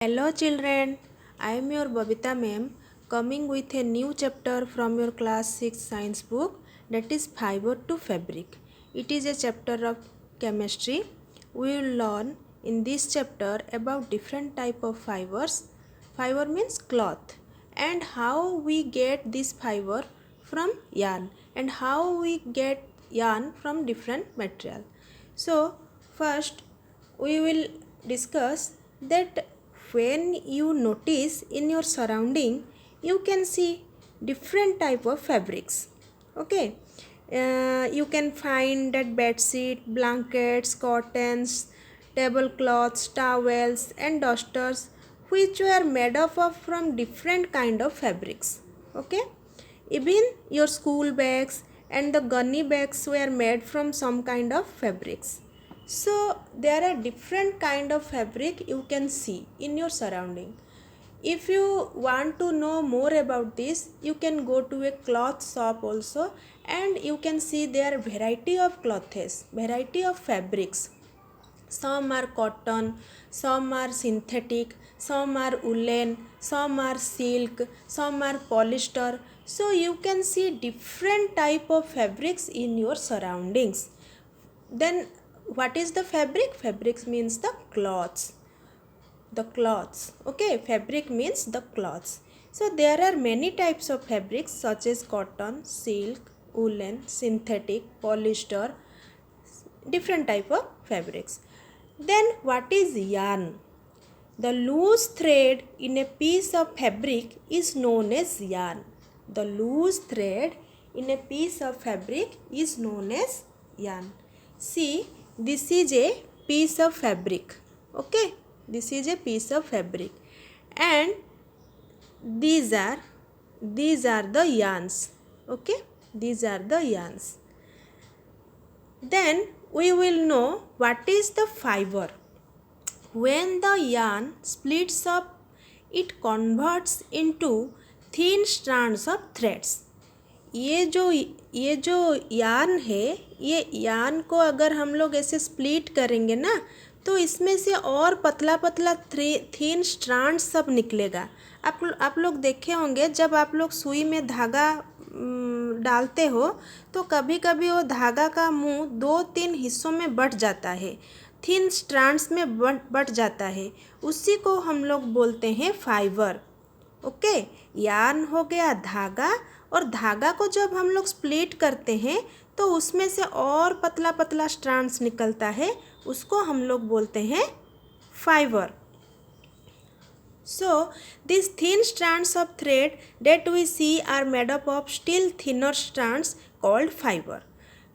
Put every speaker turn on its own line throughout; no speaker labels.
Hello children, I am your Babita ma'am coming with a new chapter from your class 6 science book, that is fiber to fabric. It is a chapter of chemistry. We will learn in this chapter about different type of fibers. Fiber means cloth, and how we get this fiber from yarn and how we get yarn from different material. So first we will discuss that when you notice in your surrounding, you can see different type of fabrics. Okay, you can find that bed sheet, blankets, cottons, tablecloths, towels and dusters, which were made up of from different kind of fabrics. Okay, even your school bags and the gunny bags were made from some kind of fabrics. So there are different kind of fabric you can see in your surrounding. If you want to know more about this, you can go to a cloth shop also, and you can see there variety of clothes, variety of fabrics. Some are cotton, some are synthetic, some are woolen, some are silk, some are polyester. So you can see different type of fabrics in your surroundings. Then what is the fabric? Fabrics means the cloths. The cloths. Okay, fabric means the cloths. So there are many types of fabrics such as cotton, silk, woolen, synthetic, polyester, different type of fabrics. Then what is yarn? The loose thread in a piece of fabric is known as yarn. The loose thread in a piece of fabric is known as yarn. See, this is a piece of fabric. Okay, this is a piece of fabric, and these are the yarns. Okay, these are the yarns. Then we will know what is the fiber. When the yarn splits up, it converts into thin strands of threads. ये जो yarn है, ये yarn को अगर हम लोग ऐसे split करेंगे ना, तो इसमें से और पतला पतला थिन स्ट्रैंड सब निकलेगा. आप लोग देखे होंगे जब आप लोग सुई में धागा डालते हो तो कभी कभी वो धागा का मुंह 2-3 हिस्सों में बट जाता है, थिन स्ट्रैंड्स में बट जाता है. उसी को हम लोग बोलते हैं फाइबर. ओके, यार्न हो गया धागा, और धागा को जब हम लोग स्प्लिट करते हैं तो उसमें से और पतला पतला स्ट्रैंड्स निकलता है, उसको हम लोग बोलते हैं fibre. So these thin strands of thread that we see are made up of still thinner strands called fiber.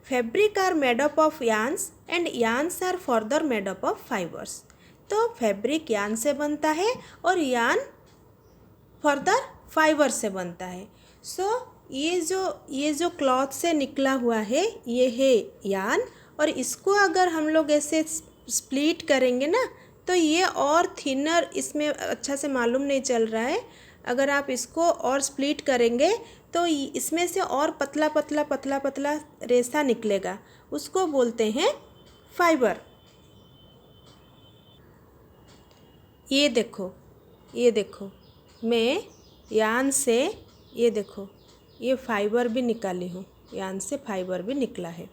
Fabric are made up of yarns and yarns are further made up of fibers. तो fabric yarn से बनता है और yarn further fibre से बनता है. सो ये जो क्लॉथ से निकला हुआ है, ये है यार्न, और इसको अगर हम लोग ऐसे स्प्लिट करेंगे ना तो ये और थिनर, इसमें अच्छा से मालूम नहीं चल रहा है, अगर आप इसको और स्प्लिट करेंगे तो इसमें से और पतला पतला पतला पतला रेशा निकलेगा, उसको बोलते हैं फाइबर. ये देखो मैं यार्न से, ये देखो ये फाइबर भी निकाली हूँ, यार्न से फाइबर भी निकला है.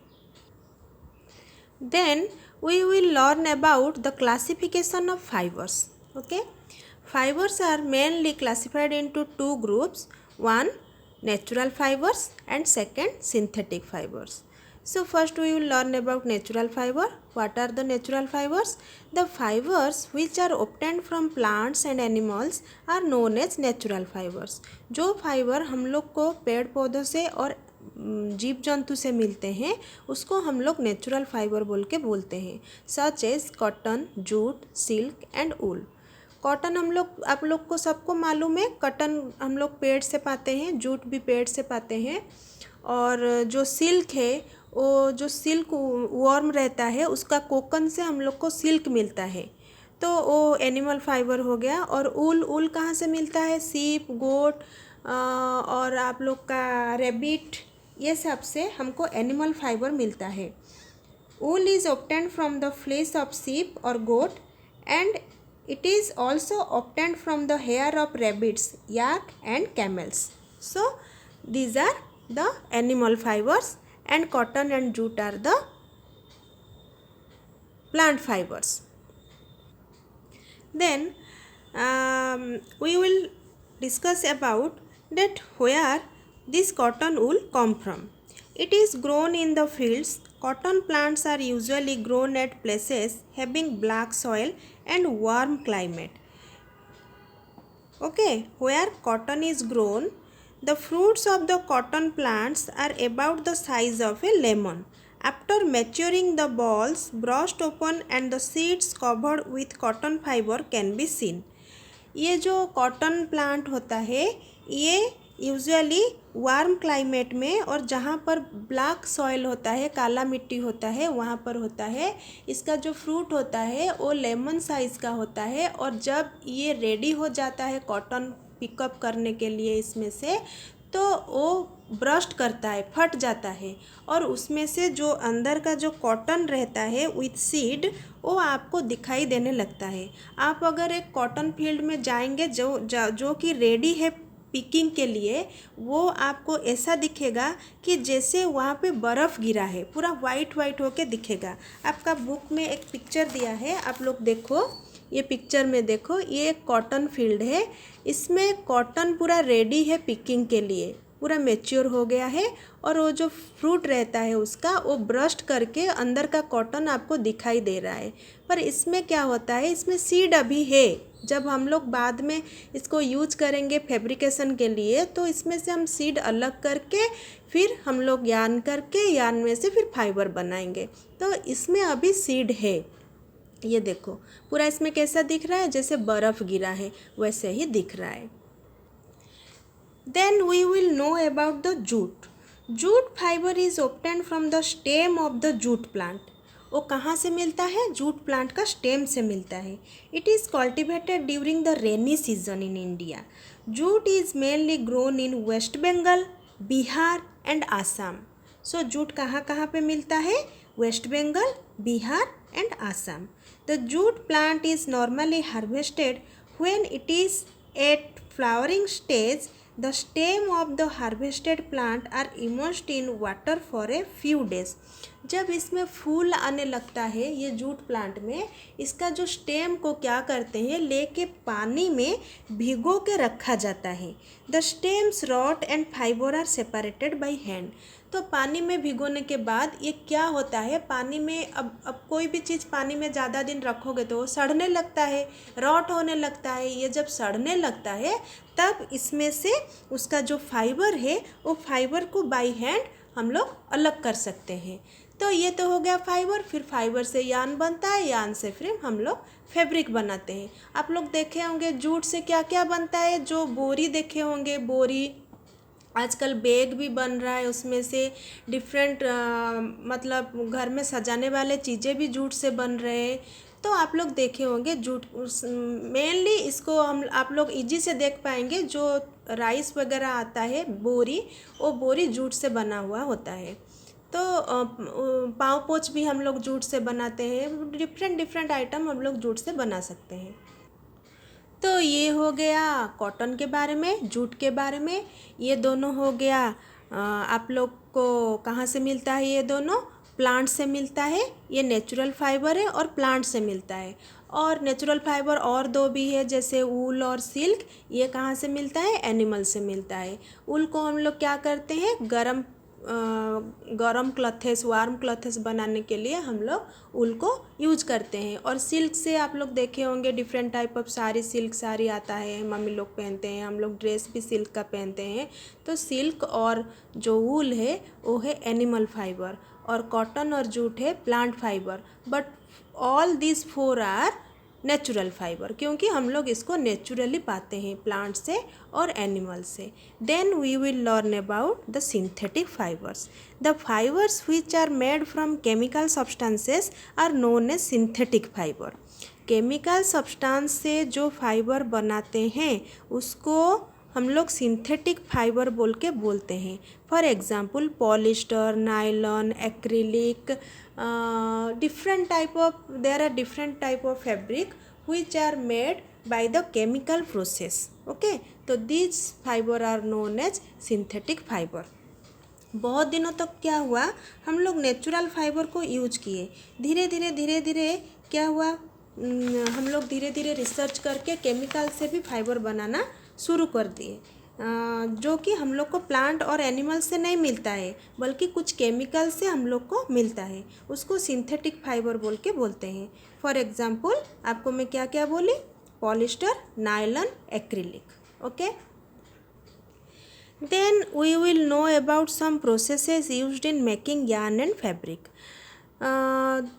Then we will learn about the classification of fibers. Okay, fibers are mainly classified into two groups. One, natural fibers, and second, synthetic fibers. So first we will learn about natural fiber. What are the natural fibers? The fibers which are obtained from plants and animals are known as natural fibers. जो fibre हम लोग को पेड़ पौधों से और जीव जंतु से मिलते हैं उसको हम लोग नेचुरल फाइबर बोल के बोलते हैं. Such as cotton, jute, silk and wool. Cotton आप लोग को सबको मालूम है, कॉटन हम लोग पेड़ से पाते हैं, जूट भी पेड़ से पाते हैं, और जो सिल्क है वो जो सिल्क वर्म रहता है उसका कोकन से हम लोग को सिल्क मिलता है, तो वो एनिमल फाइबर हो गया. और ऊल कहाँ से मिलता है? सीप, गोट और आप लोग का रेबिट, ये सब से हमको एनिमल फाइबर मिलता है. Wool is obtained from the flesh of sheep और goat, and It is also obtained from the hair of rabbits, yak and camels. So these are the animal fibers, and cotton and jute are the plant fibers. Then we will discuss about that where this cotton wool come from. It is grown in the fields. Cotton plants are usually grown at places having black soil and warm climate. Okay, where cotton is grown, the fruits of the cotton plants are about the size of a lemon. After maturing, the balls burst open and the seeds covered with cotton fiber can be seen. ये जो cotton plant होता है ये usually warm climate में और जहाँ पर black soil होता है, काला मिट्टी होता है, वहाँ पर होता है। इसका जो फ्रूट होता है वो लेमन साइज़ का होता है और जब ये रेडी हो जाता है कॉटन पिकअप करने के लिए इसमें से, तो वो ब्रस्ट करता है, फट जाता है और उसमें से जो अंदर का जो कॉटन रहता है विथ सीड वो आपको दिखाई देने लगता है। आप अगर एक कॉटन फील्ड में जाएंगे जो कि रेडी है पिकिंग के लिए, वो आपको ऐसा दिखेगा कि जैसे वहाँ पे बर्फ़ गिरा है, पूरा वाइट वाइट होके दिखेगा। आपका बुक में एक पिक्चर दिया है, आप लोग देखो, ये पिक्चर में देखो, ये एक कॉटन फील्ड है। इसमें कॉटन पूरा रेडी है पिकिंग के लिए, पूरा मैच्योर हो गया है और वो जो फ्रूट रहता है उसका वो ब्रस्ट करके अंदर का कॉटन आपको दिखाई दे रहा है। पर इसमें क्या होता है, इसमें सीड अभी है। जब हम लोग बाद में इसको यूज करेंगे फैब्रिकेशन के लिए तो इसमें से हम सीड अलग करके फिर हम लोग यार्न करके यार्न में से फिर फाइबर बनाएंगे। तो इसमें अभी सीड है। ये देखो पूरा इसमें कैसा दिख रहा है, जैसे बर्फ़ गिरा है वैसे ही दिख रहा है। Then we will know about the jute. Jute fiber is obtained from the stem of the jute plant. वो कहाँ से मिलता है? जूट प्लांट का स्टेम से मिलता है। It is cultivated during the rainy season in India. Jute is mainly grown in West Bengal, Bihar and Assam. So jute कहाँ कहाँ पे मिलता है? West Bengal, Bihar and Assam. The jute plant is normally harvested when it is at flowering stage. The stem of the harvested plant are immersed in water for a few days. जब इसमें फूल आने लगता है ये जूट प्लांट में, इसका जो स्टेम को क्या करते हैं, लेके पानी में भिगो के रखा जाता है. The stems rot and fibre are separated by hand. तो पानी में भिगोने के बाद ये क्या होता है, पानी में अब कोई भी चीज़ पानी में ज़्यादा दिन रखोगे तो वो सड़ने लगता है, रॉट होने लगता है. ये जब सड़ने लगता है तब इसमें से उसका जो फाइबर है वो फाइबर को बाय हैंड हम लोग अलग कर सकते हैं. तो ये तो हो गया फाइबर. फिर फाइबर से यार्न बनता है, यार्न से फिर हम लोग फैब्रिक बनाते हैं. आप लोग देखे होंगे जूट से क्या क्या बनता है, जो बोरी देखे होंगे, बोरी, आजकल बैग भी बन रहा है उसमें से. डिफरेंट मतलब घर में सजाने वाले चीज़ें भी जूट से बन रहे हैं. तो आप लोग देखे होंगे जूट. मेनली इसको आप लोग इजी से देख पाएंगे, जो राइस वगैरह आता है बोरी, वो बोरी जूट से बना हुआ होता है. तो पाँव पोछ भी हम लोग जूट से बनाते हैं. डिफरेंट आइटम हम लोग जूट से बना सकते हैं. तो ये हो गया कॉटन के बारे में, जूट के बारे में. ये दोनों हो गया आप लोग को कहाँ से मिलता है, ये दोनों प्लांट से मिलता है. ये नेचुरल फाइबर है और प्लांट से मिलता है. और नेचुरल फाइबर और दो भी है, जैसे ऊल और सिल्क. ये कहाँ से मिलता है? एनिमल से मिलता है. ऊल को हम लोग क्या करते हैं, गरम क्लॉथेस, वार्म क्लॉथेस बनाने के लिए हम लोग ऊल को यूज करते हैं. और सिल्क से आप लोग देखे होंगे different type of sari, silk sari आता है, मम्मी लोग पहनते हैं, हम लोग ड्रेस भी सिल्क का पहनते हैं. तो सिल्क और जो ऊल है वो है एनिमल फाइबर और कॉटन और जूट है plant fibre. But all this four are natural fibre, क्योंकि हम लोग इसको नेचुरली पाते हैं प्लांट से और एनिमल से. Then we will learn about the synthetic fibres. The fibres which are made from chemical substances are known as synthetic fibre. Chemical substance से जो फाइबर बनाते हैं उसको हम लोग सिंथेटिक फाइबर बोल के बोलते हैं. For example polyester, nylon, acrylic, different type of fabric which are made by the chemical process. Okay, तो these fiber are known as synthetic fiber. बहुत दिनों तक क्या हुआ, हम लोग नेचुरल फाइबर को यूज किए, धीरे धीरे क्या हुआ, हम लोग धीरे धीरे रिसर्च करके केमिकल से भी फाइबर बनाना शुरू कर दिए, जो कि हम लोग को प्लांट और एनिमल से नहीं मिलता है बल्कि कुछ केमिकल से हम लोग को मिलता है, उसको सिंथेटिक फाइबर बोल के बोलते हैं. फॉर एग्जांपल आपको मैं क्या क्या बोली, polyester, nylon, acrylic. Okay, then we will know about some processes used in making yarn and fabric.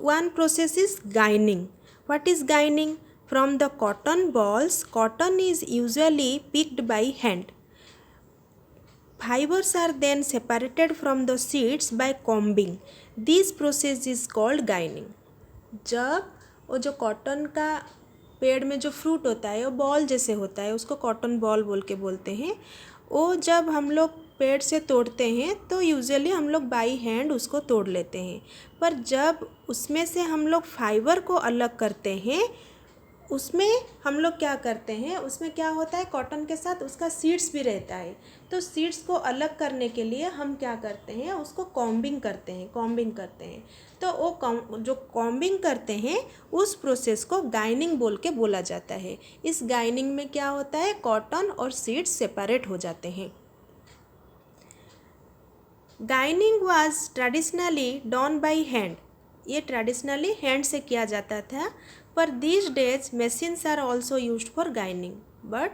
One process is ginning. What is ginning? From the cotton balls, cotton is usually picked by hand. Fibers are then separated from the seeds by combing. This process is called ginning. जब वो जो cotton का पेड़ में जो fruit होता है वो बॉल जैसे होता है, उसको कॉटन बॉल बोल के बोलते हैं. वो जब हम लोग पेड़ से तोड़ते हैं तो यूजुअली हम लोग बाई हैंड उसको तोड़ लेते हैं, पर जब उसमें से हम लोग फाइबर को अलग करते हैं, उसमें हम लोग क्या करते हैं, उसमें क्या होता है, कॉटन के साथ उसका सीड्स भी रहता है, तो सीड्स को अलग करने के लिए हम क्या करते हैं, उसको कॉम्बिंग करते हैं. तो वो जो कॉम्बिंग करते हैं उस प्रोसेस को गाइनिंग बोल के बोला जाता है. इस गाइनिंग में क्या होता है, कॉटन और सीड्स सेपरेट हो जाते हैं. Ginning was traditionally done by hand. ये ट्रेडिशनली हैंड से किया जाता था, पर this days machines are also used for ginning. But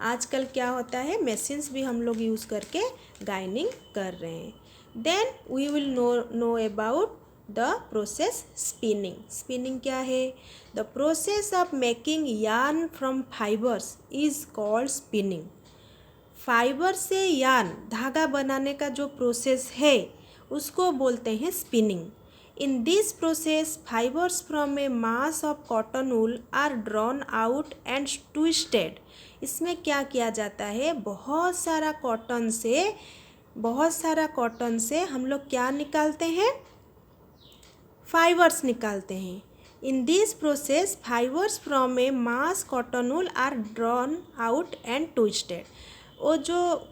आजकल क्या होता है, मशीन्स भी हम लोग यूज़ करके गाइनिंग कर रहे हैं. Then we will know about the process spinning. Spinning क्या है? The process of making yarn from fibres is called spinning. Fibre से यार्न, धागा बनाने का जो प्रोसेस है उसको बोलते हैं spinning. In this process fibres from a mass of cotton wool are drawn out and twisted. इसमें क्या किया जाता है, बहुत सारा कॉटन से हम लोग क्या निकालते हैं, फाइबर्स निकालते हैं. In this process fibres from a mass cotton wool are drawn out and twisted. वो जो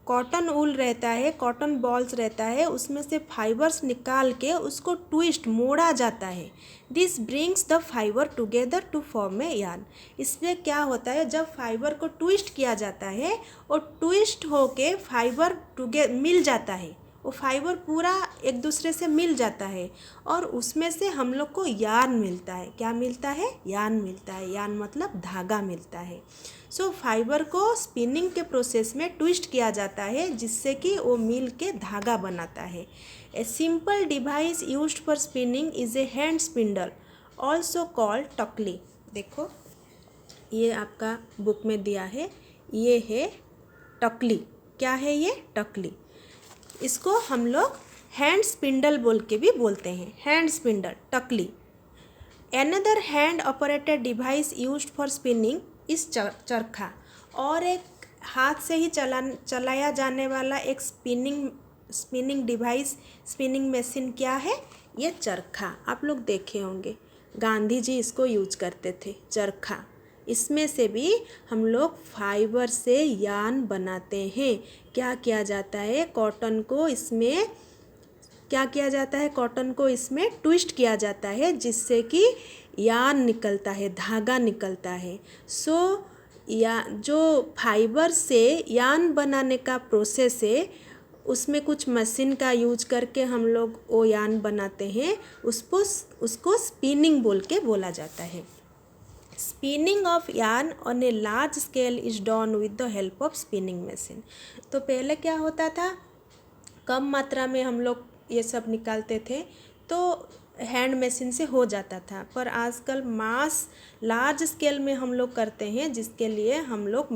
कॉटन वूल रहता है, कॉटन बॉल्स रहता है, उसमें से फाइबर्स निकाल के उसको ट्विस्ट, मोड़ा जाता है. This brings the fibre together to form a yarn. इसमें क्या होता है, जब फाइबर को ट्विस्ट किया जाता है और ट्विस्ट होके फाइबर मिल जाता है, वो फाइबर पूरा एक दूसरे से मिल जाता है और उसमें से हम लोग को यार्न मिलता है. क्या मिलता है? यार्न मिलता है. यार्न मतलब धागा मिलता है. सो फाइबर को स्पिनिंग के प्रोसेस में ट्विस्ट किया जाता है जिससे कि वो मिल के धागा बनाता है. A simple device used for spinning is a hand spindle also called takli. देखो ये आपका बुक में दिया है, ये है टकली. क्या है ये? टकली. इसको हम लोग हैंड स्पिंडल बोल के भी बोलते हैं. हैंड स्पिंडल, टकली. Another hand operated device used for spinning is charkha. और एक हाथ से ही चलाया जाने वाला एक स्पिनिंग डिवाइस, स्पिनिंग मशीन क्या है? ये चरखा. आप लोग देखे होंगे, गांधी जी इसको यूज करते थे, चरखा. इसमें से भी हम लोग फाइबर से यार्न बनाते हैं. क्या किया जाता है, कॉटन को इसमें ट्विस्ट किया जाता है जिससे कि यार्न निकलता है, धागा निकलता है. सो जो फाइबर से यार्न बनाने का प्रोसेस है, उसमें कुछ मशीन का यूज करके हम लोग वो यार्न बनाते हैं, उसको स्पिनिंग बोल के बोला जाता है. Spinning of yarn on a large scale is done with the help of spinning machine. तो पहले क्या होता था, कम मात्रा में हम लोग ये सब निकालते थे तो हैंड मशीन से हो जाता था, पर आजकल लार्ज स्केल में हम लोग करते हैं जिसके लिए हम लोग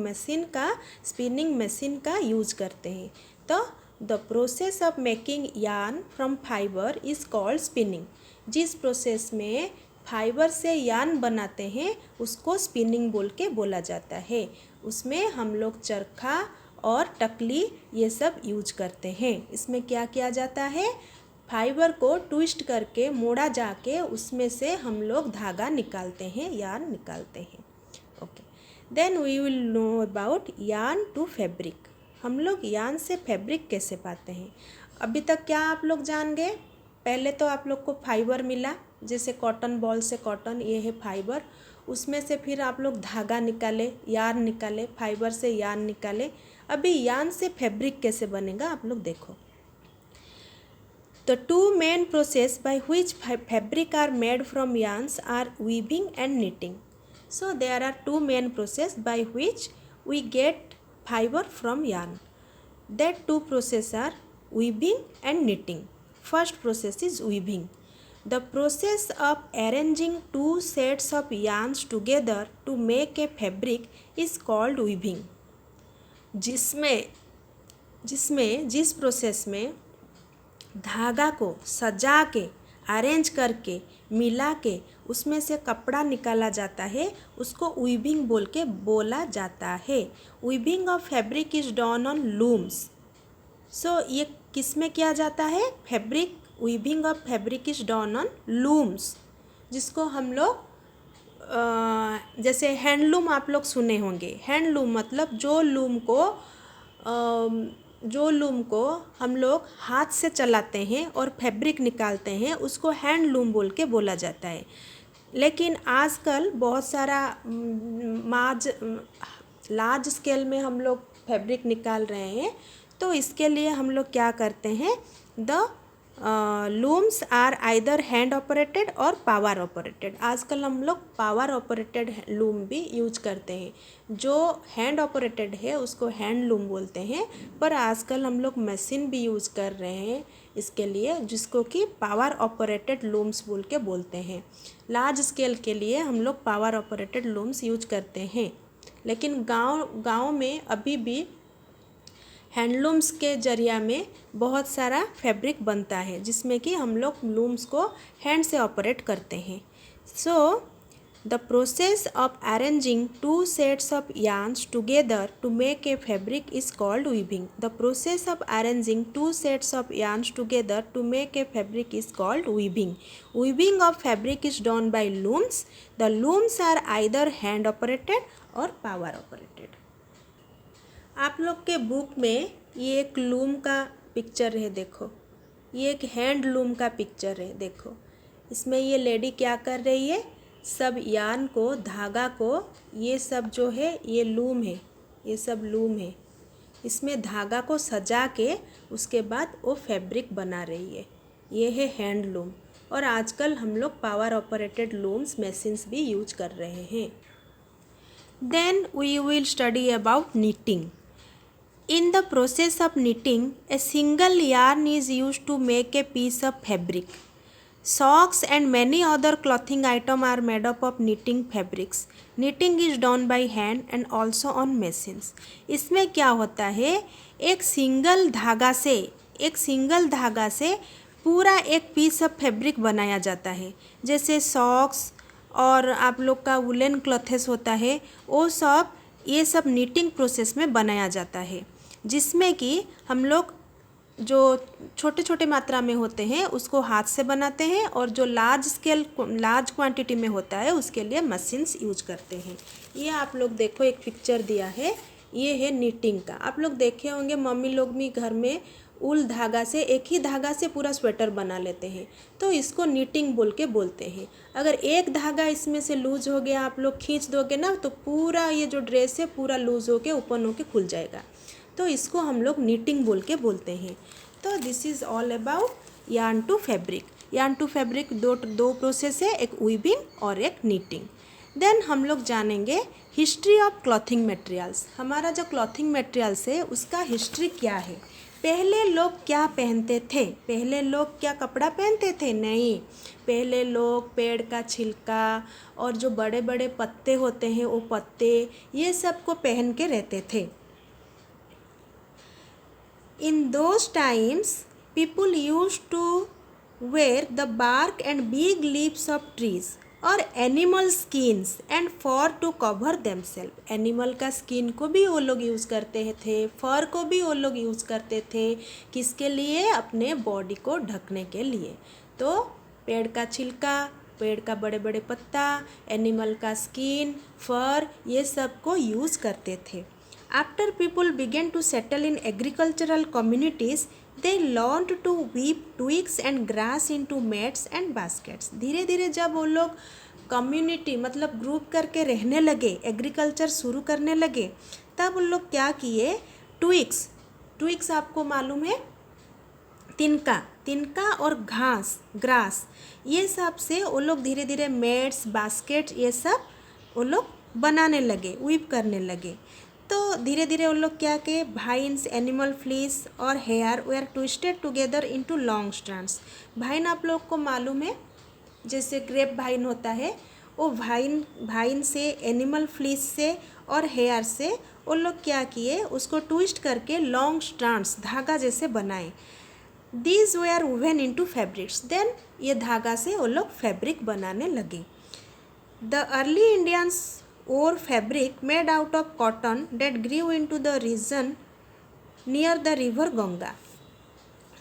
स्पिनिंग मशीन का यूज करते हैं. तो the process of making yarn from fibre is called spinning. जिस प्रोसेस में फाइबर से यार्न बनाते हैं उसको स्पिनिंग बोल के बोला जाता है. उसमें हम लोग चरखा और टकली ये सब यूज करते हैं. इसमें क्या किया जाता है, फाइबर को ट्विस्ट करके मोड़ा जाके उसमें से हम लोग धागा निकालते हैं, यार्न निकालते हैं। Okay, then we will know about yarn to fabric. हम लोग यार्न से फैब्रिक कैसे पाते हैं। अभी तक क्या आप लोग जान गए। पहले तो आप लोग को फाइबर मिला, जैसे कॉटन बॉल से कॉटन, ये है फाइबर। उसमें से फिर आप लोग धागा निकाले, यार्न निकाले, फाइबर से यार्न निकाले। अभी यार्न से फैब्रिक कैसे बनेगा आप लोग देखो। The two main process by which fabric are made from yarns are weaving and knitting. So there are two main process by which we get fiber from yarn. That two process are weaving and knitting. First process is weaving. The process of arranging two sets of yarns together to make a fabric is called weaving. जिस process में धागा को सजा के, arrange करके, मिला के उसमें से कपड़ा निकाला जाता है, उसको वीविंग बोला जाता है। Weaving of fabric is done on looms. So ये किस में किया जाता है। Weaving of fabric is done on looms, जिसको हम लोग जैसे हैंडलूम आप लोग सुने होंगे। हैंडलूम मतलब जो लूम को हम लोग हाथ से चलाते हैं और फैब्रिक निकालते हैं, उसको हैंडलूम बोला जाता है। लेकिन आजकल बहुत सारा लार्ज स्केल में हम लोग फैब्रिक निकाल रहे हैं, तो इसके लिए हम लोग क्या करते हैं, the looms are either hand operated और पावर ऑपरेटेड। आजकल हम लोग पावर ऑपरेटेड लूम भी यूज करते हैं। जो हैंड ऑपरेटेड है उसको हैंड लूम बोलते हैं, पर आजकल हम लोग मशीन भी यूज कर रहे हैं इसके लिए, जिसको कि पावर ऑपरेटेड लूम्स बोलते हैं। लार्ज स्केल के लिए हम लोग पावर ऑपरेटेड लूम्स यूज करते हैं। लेकिन गांव में अभी भी हैंडलूम्स के जरिया में बहुत सारा फैब्रिक बनता है, जिसमें कि हम लोग लूम्स को हैंड से ऑपरेट करते हैं। So the process of arranging two sets of yarns together to make a fabric is called weaving. The process of arranging two sets of yarns together to make a fabric is called weaving. Weaving of fabric is done by looms. The looms are either hand operated और power operated. आप लोग के book में ये एक loom का picture है, देखो ये एक हैंड लूम का पिक्चर है। देखो इसमें ये लेडी क्या कर रही है, सब यार्न को, धागा को, ये सब जो है ये लूम है, ये सब लूम है। इसमें धागा को सजा के उसके बाद वो फैब्रिक बना रही है, ये है हैंड लूम। और आजकल हम लोग पावर ऑपरेटेड लूम्स मशीन्स भी यूज कर रहे हैं। Then we will study about knitting. In the process of knitting, a single yarn is used to make a piece of fabric. Socks and many other clothing items are made up of knitting fabrics. Knitting is done by hand and also on machines. इसमें क्या होता है, एक single धागा से पूरा एक piece of fabric बनाया जाता है। जैसे सॉक्स और आप लोग का वुलन क्लॉथेस होता है, वो सब ये सब नीटिंग प्रोसेस में बनाया जाता है, जिसमें कि हम लोग जो छोटे छोटे मात्रा में होते हैं उसको हाथ से बनाते हैं, और जो लार्ज क्वांटिटी में होता है उसके लिए मशीन्स यूज करते हैं। ये आप लोग देखो एक पिक्चर दिया है, ये है नीटिंग का। आप लोग देखे होंगे मम्मी लोग भी घर में ऊल धागा से, एक ही धागा से पूरा स्वेटर बना लेते हैं, तो इसको नीटिंग बोलते हैं। अगर एक धागा इसमें से लूज हो गया, आप लोग खींच दोगे ना, तो पूरा ये जो ड्रेस है पूरा लूज होके ओपन होके खुल जाएगा, तो इसको हम लोग नीटिंग बोलते हैं। तो this is all about yarn to fabric. Yarn to fabric दो प्रोसेस है, एक वीविंग और एक नीटिंग। देन हम लोग जानेंगे हिस्ट्री ऑफ क्लॉथिंग मटेरियल्स। हमारा जो क्लॉथिंग मटेरियल्स है उसका हिस्ट्री क्या है। पहले लोग क्या पहनते थे, पहले लोग क्या कपड़ा पहनते थे, नहीं, पहले लोग पेड़ का छिलका और जो बड़े बड़े पत्ते होते हैं वो पत्ते, ये सब को पहन के रहते थे। In those times, people used to wear the bark and big leaves of trees. और animal skins and fur to cover themselves. Animal का स्किन को भी वो लोग यूज़ करते थे, फर को भी वो लोग यूज़ करते थे, किसके लिए? अपने बॉडी को ढकने के लिए। तो पेड़ का छिलका, पेड़ का बड़े बड़े पत्ता, एनिमल का स्किन, फर, ये सब को यूज़ करते थे। After people began to settle in agricultural communities they learned to weave twigs and grass into mats and baskets. धीरे धीरे जब वो लोग कम्युनिटी मतलब ग्रुप करके रहने लगे, एग्रीकल्चर शुरू करने लगे, तब उन लोग क्या किए? ट्विग्स, ट्विग्स आपको मालूम है? तिनका, तिनका और घास, ग्रास, ये सब से वो लोग धीरे धीरे मैट्स, बास्केट, ये सब वो लोग बनाने लगे, वीव करने लगे। तो धीरे धीरे उन लोग क्या किए? भाइन्स, एनिमल फ्लीस और hair were twisted together into long strands. Vine आप लोग को मालूम है, जैसे ग्रेप भाइन होता है, वो भाइन से, एनिमल फ्लीस से और हेयर से वो लोग क्या किए? उसको ट्विस्ट करके लॉन्ग स्ट्रैंड्स, धागा जैसे बनाए। These were woven into fabrics, then ये धागा से वो लोग फैब्रिक बनाने लगे। The early Indians or fabric made out of cotton that grew into the region near the river Ganga.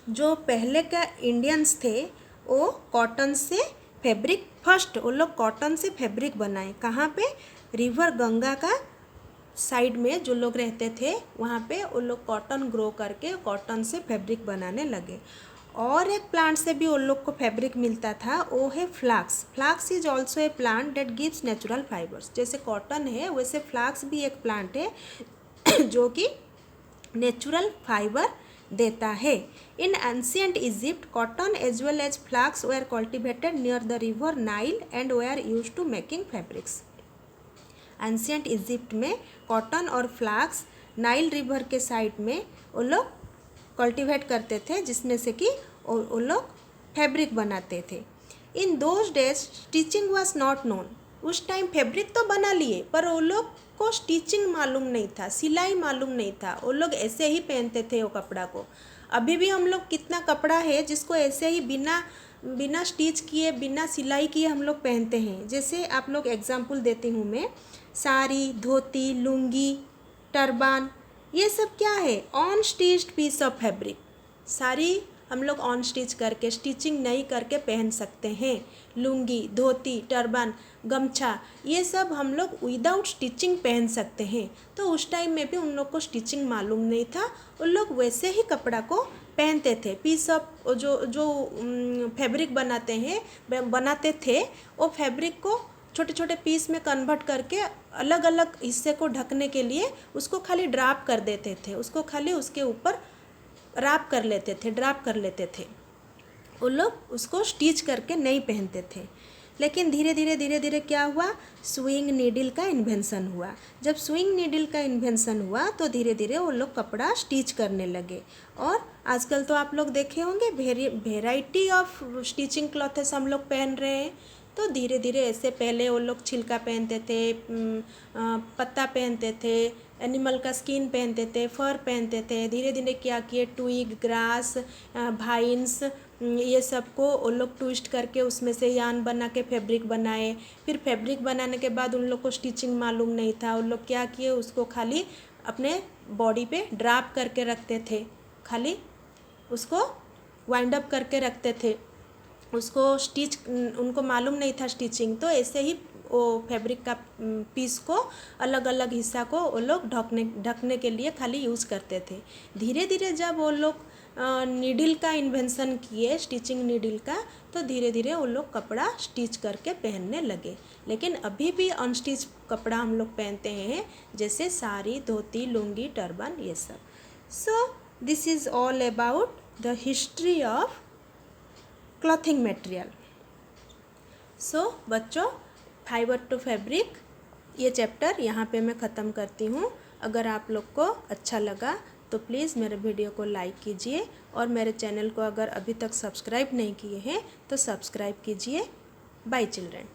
जो पहले का इंडियंस थे वो कॉटन से फैब्रिक, फर्स्ट वो लोग कॉटन से फैब्रिक बनाए। कहाँ पे? रिवर गंगा का साइड में जो लोग रहते थे वहाँ पे वो लोग कॉटन ग्रो करके कॉटन से फैब्रिक बनाने लगे। और एक प्लांट से भी उन लोग को फैब्रिक मिलता था, वो है Flask. Flask is also a plant that gives natural fibres. जैसे कॉटन है वैसे फ्लाक्स भी एक प्लांट है जो कि नेचुरल फाइबर देता है। In ancient Egypt cotton as well as flax were cultivated near the river Nile and were use to making fabrics. Ancient Egypt में कॉटन और फ्लाक्स नाइल रिवर के साइड में वो लोग कल्टिवेट करते थे, जिसमें से कि वो लोग फैब्रिक बनाते थे। In those days stitching was not known. उस टाइम फैब्रिक तो बना लिए पर वो लोग को स्टिचिंग मालूम नहीं था, सिलाई मालूम नहीं था, वो लोग ऐसे ही पहनते थे वो कपड़ा को। अभी भी हम लोग कितना कपड़ा है जिसको ऐसे ही बिना स्टिच किए, बिना सिलाई किए हम लोग पहनते हैं। जैसे आप लोग एग्जाम्पल देती हूँ मैं, साड़ी, धोती, लुंगी, टर्बान, ये सब क्या है? Unstitched piece of fabric. Sari हम लोग ऑन स्टिच करके, स्टिचिंग नहीं करके पहन सकते हैं। लुंगी, धोती, टर्बान, गमछा, ये सब हम लोग विदाउट स्टिचिंग पहन सकते हैं। तो उस टाइम में भी उन लोग को स्टिचिंग मालूम नहीं था, उन लोग वैसे ही कपड़ा को पहनते थे। पीस ऑफ जो फैब्रिक बनाते थे वो फैब्रिक को छोटे छोटे पीस में कन्वर्ट करके अलग अलग हिस्से को ढकने के लिए उसको खाली ड्राप कर देते थे, उसको खाली उसके ऊपर ड्राप कर लेते थे। वो लोग उसको स्टिच करके नहीं पहनते थे। लेकिन धीरे धीरे क्या हुआ? स्विंग नीडल का इन्वेंशन हुआ। जब स्विंग नीडल का इन्वेंशन हुआ तो धीरे धीरे वो लोग कपड़ा स्टिच करने लगे। और आजकल तो आप लोग देखे होंगे वेराइटी ऑफ स्टिचिंग क्लॉथेस हम लोग पहन रहे हैं। तो धीरे धीरे ऐसे पहले वो लोग छिलका पहनते थे, पत्ता पहनते थे, एनिमल का स्किन पहनते थे, फर पहनते थे। धीरे धीरे क्या किए? ट्विग, ग्रास, भाइन्स, ये सब को वो लोग ट्विस्ट करके उसमें से यान बना के फैब्रिक बनाए। फिर फैब्रिक बनाने के बाद उन लोग को स्टिचिंग मालूम नहीं था, उन लोग क्या किए? उसको खाली अपने बॉडी पे ड्राप करके रखते थे, खाली उसको वाइंड अप करके रखते थे, उसको स्टिच उनको मालूम नहीं था स्टिचिंग। तो ऐसे ही वो फैब्रिक का पीस को अलग अलग हिस्सा को वो लोग ढकने के लिए खाली यूज़ करते थे। धीरे धीरे जब वो लोग नीडल का इन्वेंशन किए, स्टिचिंग नीडल का, तो धीरे धीरे वो लोग कपड़ा स्टिच करके पहनने लगे। लेकिन अभी भी अनस्टिच कपड़ा हम लोग पहनते हैं, जैसे साड़ी, धोती, लुंगी, टर्बान, ये सब। So this is all about the history of clothing material. So बच्चों, फाइबर टू फैब्रिक ये चैप्टर यहाँ पे मैं ख़त्म करती हूँ। अगर आप लोग को अच्छा लगा तो प्लीज़ मेरे वीडियो को लाइक कीजिए और मेरे चैनल को अगर अभी तक सब्सक्राइब नहीं किए हैं तो सब्सक्राइब कीजिए। Bye children.